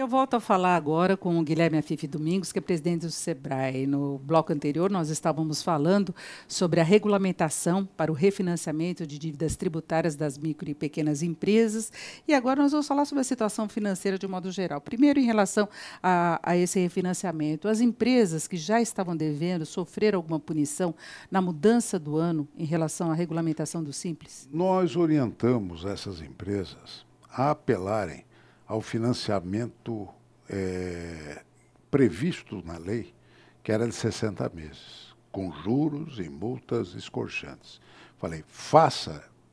Eu volto a falar agora com o Guilherme Afife Domingos, que é presidente do SEBRAE. No bloco anterior, nós estávamos falando sobre a regulamentação para o refinanciamento de dívidas tributárias das micro e pequenas empresas. E agora nós vamos falar sobre a situação financeira de um modo geral. Primeiro, em relação a esse refinanciamento, as empresas que já estavam devendo sofreram alguma punição na mudança do ano em relação à regulamentação do Simples? Nós orientamos essas empresas a apelarem ao financiamento previsto na lei, que era de 60 meses, com juros e multas escorchantes. Falei,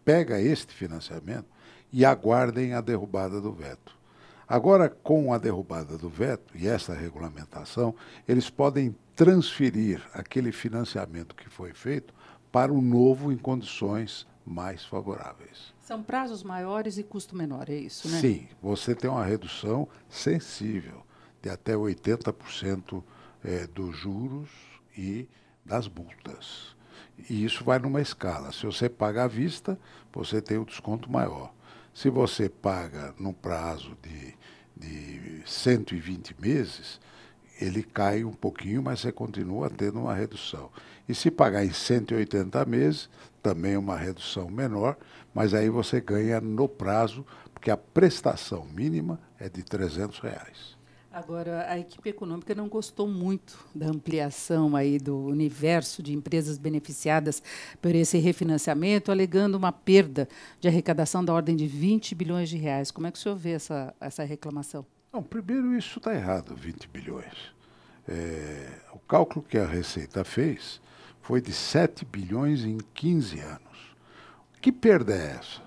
pega este financiamento e aguardem a derrubada do veto. Agora, com a derrubada do veto e essa regulamentação, eles podem transferir aquele financiamento que foi feito para o novo em condições mais favoráveis. São prazos maiores e custo menor, é isso, né? Sim, você tem uma redução sensível de até 80% dos juros e das multas. E isso vai numa escala. Se você paga à vista, você tem um desconto maior. Se você paga no prazo de 120 meses, ele cai um pouquinho, mas você continua tendo uma redução. E se pagar em 180 meses, também uma redução menor, mas aí você ganha no prazo, porque a prestação mínima é de R$ 300. Agora, a equipe econômica não gostou muito da ampliação aí do universo de empresas beneficiadas por esse refinanciamento, alegando uma perda de arrecadação da ordem de 20 bilhões de reais. Como é que o senhor vê essa reclamação? Não, primeiro isso está errado, 20 bilhões. O cálculo que a Receita fez foi de 7 bilhões em 15 anos. Que perda é essa?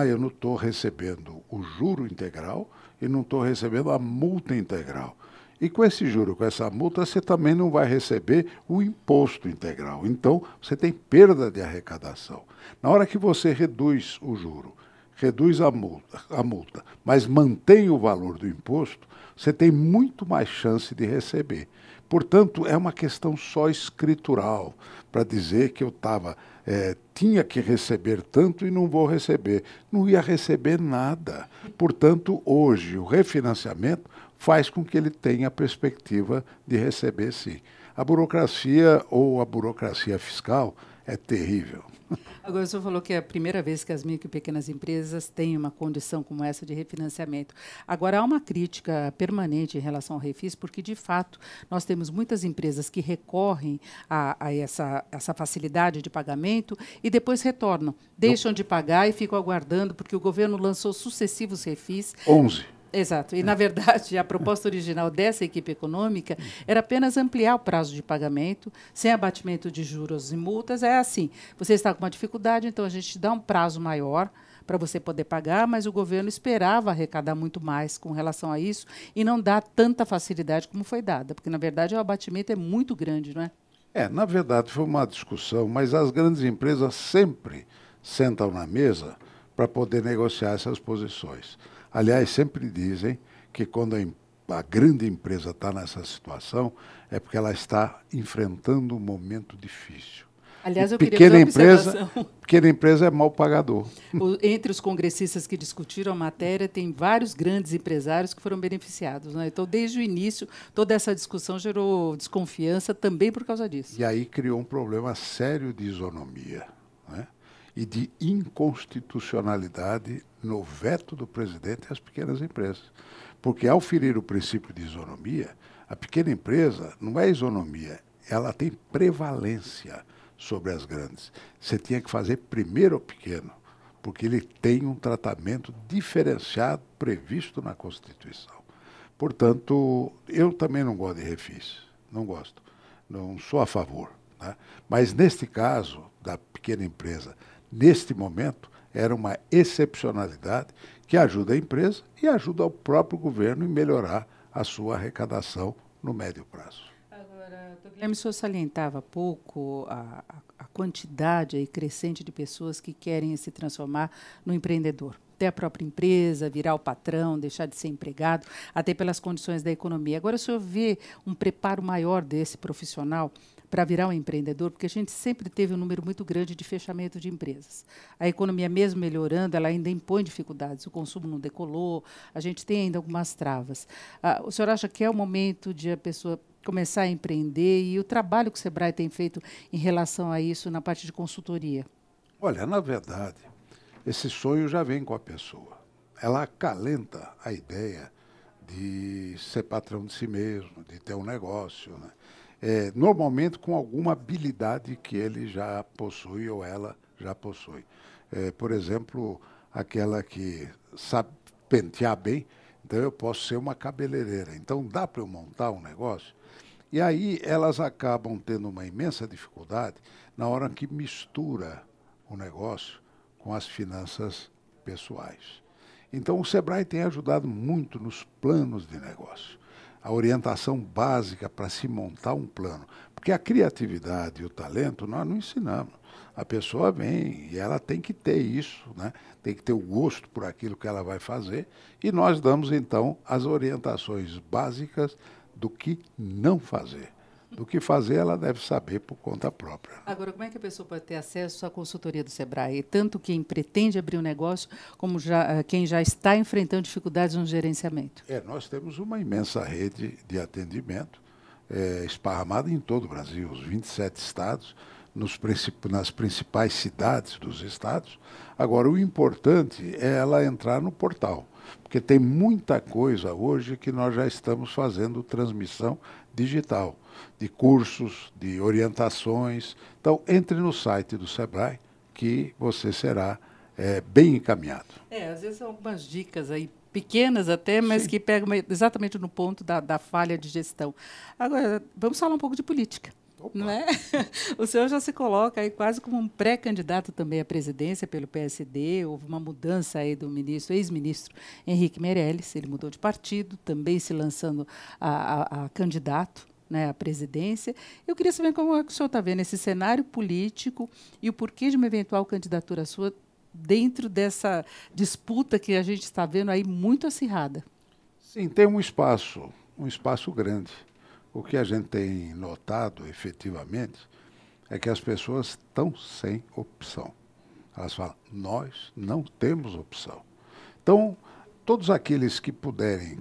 Eu não estou recebendo o juro integral e não estou recebendo a multa integral. E com esse juro, com essa multa, você também não vai receber o imposto integral. Então, você tem perda de arrecadação. Na hora que você reduz o juro, reduz a multa, mas mantém o valor do imposto, você tem muito mais chance de receber. Portanto, é uma questão só escritural, para dizer que eu tinha que receber tanto e não vou receber. Não ia receber nada. Portanto, hoje, o refinanciamento faz com que ele tenha a perspectiva de receber, sim. A burocracia ou a burocracia fiscal é terrível. Agora, o senhor falou que é a primeira vez que as micro e pequenas empresas têm uma condição como essa de refinanciamento. Agora, há uma crítica permanente em relação ao refis, porque, de fato, nós temos muitas empresas que recorrem a essa facilidade de pagamento e depois retornam, deixam de pagar e ficam aguardando, porque o governo lançou sucessivos refis. 11. Exato. E, na verdade, a proposta original dessa equipe econômica era apenas ampliar o prazo de pagamento, sem abatimento de juros e multas. É assim, você está com uma dificuldade, então a gente dá um prazo maior para você poder pagar, mas o governo esperava arrecadar muito mais com relação a isso e não dá tanta facilidade como foi dada, porque, na verdade, o abatimento é muito grande, não é? Na verdade, foi uma discussão, mas as grandes empresas sempre sentam na mesa para poder negociar essas posições. Aliás, sempre dizem que quando a grande empresa está nessa situação, é porque ela está enfrentando um momento difícil. Aliás, eu queria fazer uma observação. Pequena empresa é mal pagador. Entre os congressistas que discutiram a matéria, tem vários grandes empresários que foram beneficiados, né? Então, desde o início, toda essa discussão gerou desconfiança também por causa disso. E aí criou um problema sério de isonomia, né? E de inconstitucionalidade no veto do presidente às pequenas empresas. Porque, ao ferir o princípio de isonomia, a pequena empresa não é isonomia, ela tem prevalência sobre as grandes. Você tinha que fazer primeiro o pequeno, porque ele tem um tratamento diferenciado previsto na Constituição. Portanto, eu também não gosto de refis, não gosto, não sou a favor, né? Mas, neste caso, da pequena empresa, neste momento, era uma excepcionalidade que ajuda a empresa e ajuda o próprio governo em melhorar a sua arrecadação no médio prazo. Agora, Dr. Guilherme, o senhor salientava há pouco a quantidade aí crescente de pessoas que querem se transformar no empreendedor. ter a própria empresa, virar o patrão, deixar de ser empregado, até pelas condições da economia. Agora, o senhor vê um preparo maior desse profissional para virar um empreendedor, porque a gente sempre teve um número muito grande de fechamento de empresas. A economia, mesmo melhorando, ela ainda impõe dificuldades. O consumo não decolou, a gente tem ainda algumas travas. O senhor acha que é o momento de a pessoa começar a empreender e o trabalho que o Sebrae tem feito em relação a isso na parte de consultoria? Olha, na verdade, esse sonho já vem com a pessoa. Ela acalenta a ideia de ser patrão de si mesmo, de ter um negócio, né? Normalmente com alguma habilidade que ele já possui ou ela já possui. Por exemplo, aquela que sabe pentear bem, então eu posso ser uma cabeleireira. Então dá para eu montar um negócio? E aí elas acabam tendo uma imensa dificuldade na hora que mistura o negócio com as finanças pessoais. Então o Sebrae tem ajudado muito nos planos de negócio. A orientação básica para se montar um plano. Porque a criatividade e o talento nós não ensinamos. A pessoa vem e ela tem que ter isso, né? Tem que ter o gosto por aquilo que ela vai fazer. E nós damos, então, as orientações básicas do que não fazer. Do que fazer, ela deve saber por conta própria. Agora, como é que a pessoa pode ter acesso à consultoria do Sebrae? Tanto quem pretende abrir um negócio, como quem já está enfrentando dificuldades no gerenciamento. Nós temos uma imensa rede de atendimento esparramada em todo o Brasil, os 27 estados, nas principais cidades dos estados. Agora, o importante é ela entrar no portal, porque tem muita coisa hoje que nós já estamos fazendo transmissão digital, de cursos, de orientações. Então, entre no site do Sebrae, que você será bem encaminhado. Às vezes são algumas dicas aí, pequenas até, mas Sim. que pegam exatamente no ponto da falha de gestão. Agora, vamos falar um pouco de política. Opa. Não é? O senhor já se coloca aí quase como um pré-candidato também à presidência pelo PSD. Houve uma mudança aí do ex-ministro Henrique Meirelles, ele mudou de partido, também se lançando a candidato, né, à presidência. Eu queria saber como é que o senhor está vendo esse cenário político e o porquê de uma eventual candidatura sua dentro dessa disputa que a gente está vendo aí muito acirrada. Sim, tem um espaço grande. O que a gente tem notado, efetivamente, é que as pessoas estão sem opção. Elas falam, nós não temos opção. Então, todos aqueles que puderem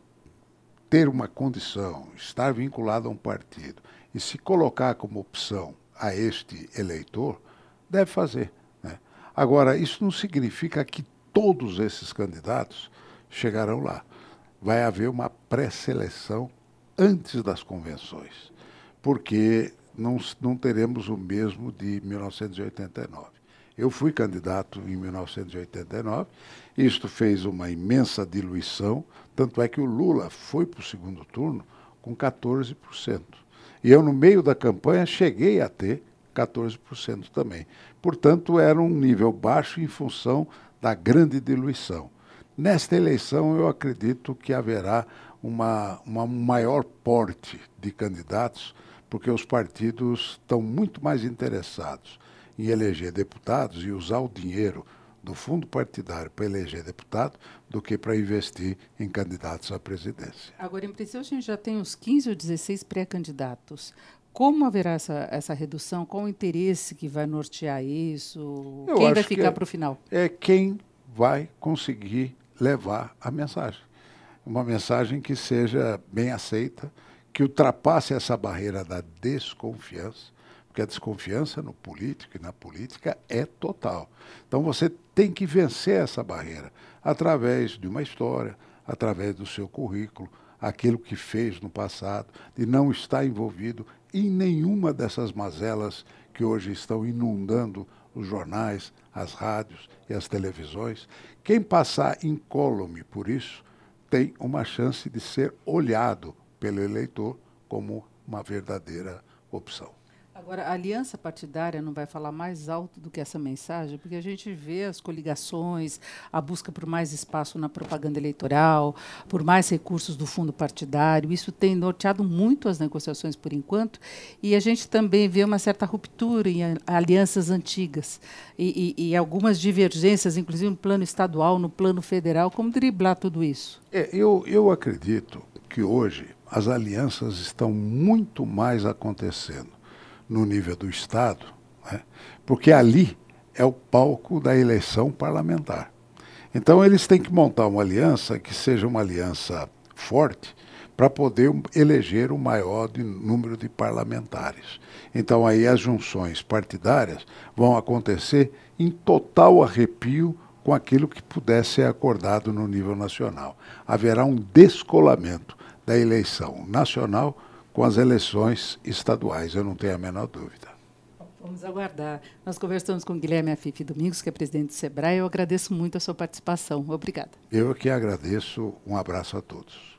ter uma condição, estar vinculado a um partido e se colocar como opção a este eleitor, deve fazer, né? Agora, isso não significa que todos esses candidatos chegarão lá. Vai haver uma pré-seleção antes das convenções, porque não teremos o mesmo de 1989. Eu fui candidato em 1989, isto fez uma imensa diluição, tanto é que o Lula foi para o segundo turno com 14%. E eu, no meio da campanha, cheguei a ter 14% também. Portanto, era um nível baixo em função da grande diluição. Nesta eleição, eu acredito que haverá um maior porte de candidatos, porque os partidos estão muito mais interessados em eleger deputados e usar o dinheiro do fundo partidário para eleger deputado do que para investir em candidatos à presidência. Agora, em princípio, a gente já tem uns 15 ou 16 pré-candidatos. Como haverá essa redução? Qual o interesse que vai nortear isso? Quem vai ficar para o final? É quem vai conseguir levar a mensagem. Uma mensagem que seja bem aceita, que ultrapasse essa barreira da desconfiança, porque a desconfiança no político e na política é total. Então você tem que vencer essa barreira através de uma história, através do seu currículo, aquilo que fez no passado, de não estar envolvido em nenhuma dessas mazelas que hoje estão inundando os jornais, as rádios e as televisões. Quem passar incólume por isso tem uma chance de ser olhado pelo eleitor como uma verdadeira opção. Agora, a aliança partidária não vai falar mais alto do que essa mensagem, porque a gente vê as coligações, a busca por mais espaço na propaganda eleitoral, por mais recursos do fundo partidário. Isso tem norteado muito as negociações por enquanto, e a gente também vê uma certa ruptura em alianças antigas e algumas divergências, inclusive no plano estadual, no plano federal. Como driblar tudo isso? Eu acredito que hoje as alianças estão muito mais acontecendo no nível do Estado, né? Porque ali é o palco da eleição parlamentar. Então eles têm que montar uma aliança que seja uma aliança forte para poder eleger o maior número de parlamentares. Então aí as junções partidárias vão acontecer em total arrepio com aquilo que pudesse ser acordado no nível nacional. Haverá um descolamento da eleição nacional com as eleições estaduais, eu não tenho a menor dúvida. Vamos aguardar. Nós conversamos com Guilherme Afife Domingos, que é presidente do SEBRAE. Eu agradeço muito a sua participação. Obrigada. Eu que agradeço. Um abraço a todos.